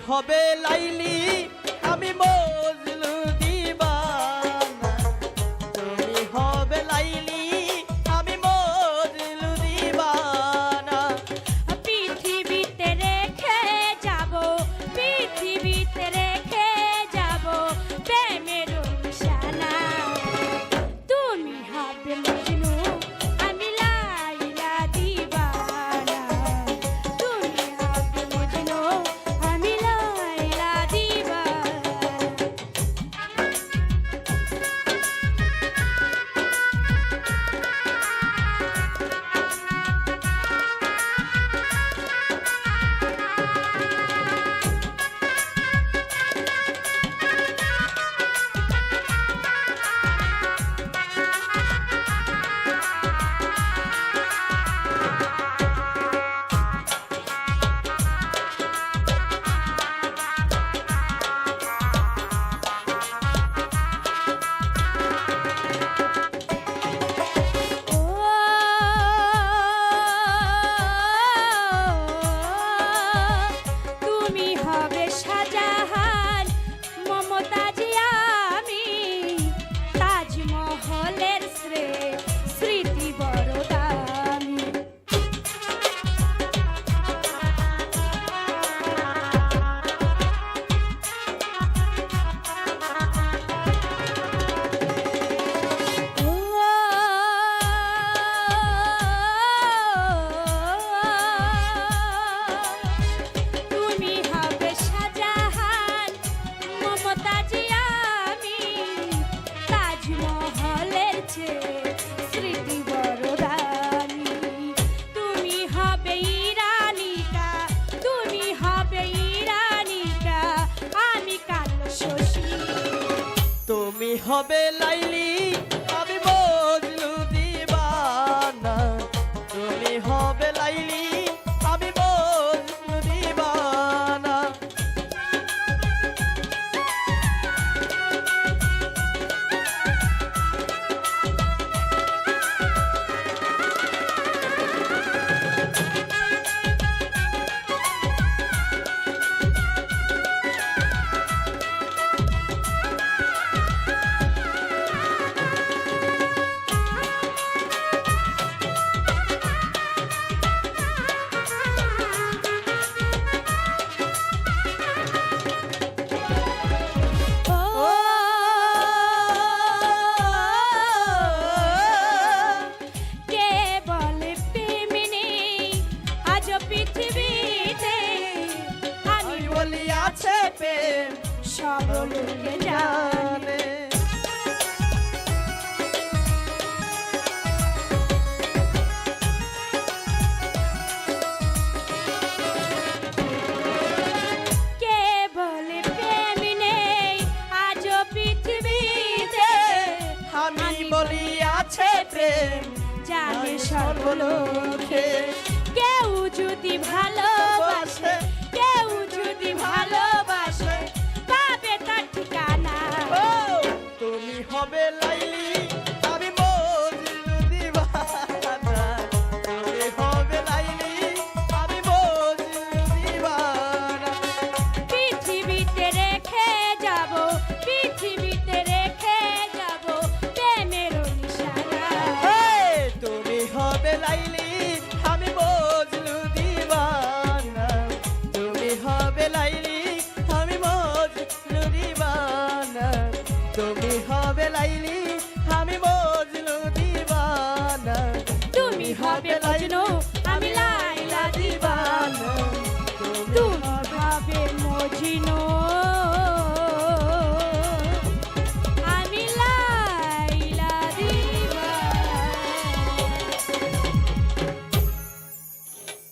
হবে লাইলি আমি মজনু দিবানা তুমি হবে লাইলি আমি মজনু দিবানা পৃথিবীতে রেখে যাব পৃথিবীতে রেখে যাব প্রেমের নিশানা তুমি হবে মজনু আমি লাইলা দিবানা তুমি হবে মজনু আমি লাইলা দিবানা তুমি হবে শাহজাহান মমতাজ আমি তাজমহলের স্মৃতি বড় দামি তুমি হবে শাহজাহান মমতাজ আমি তাজমহলের স্মৃতি বড় দামি তুমি হবে ইরানিকা তুমি হবে ইরানিকা আমি কালো শশী তুমি হবে লাইলি আমি মজনু দিবানা তুমি হবে লাইলি আমি মজনু দিবানা কে বলে প্রেম নেই আজ পৃথিবীতে আমি আমি বলি আছে প্রেম সব লোকে জানে জানে কে বলে প্রেম নেই আজ পৃথিবীতে আমি বলি আছে প্রেম জানে সর্বলোকে কেউ যদি ভালোবাসে কেউ যদি ভালোবাসে পাবে তার ঠিকানা ও তুমি হবে লাইলি আমি মজনু দিবানা তুমি হবে লাইলি আমি মজনু দিবানা পৃথিবীতে রেখে যাব পৃথিবীতে রেখে যাব প্রেমের নিশানা তুমি হবে লাইলি আমি মজনু দিবানা তুমি হবে লাইলি আমি মজনু দিবানা তুমি হবে লাইলি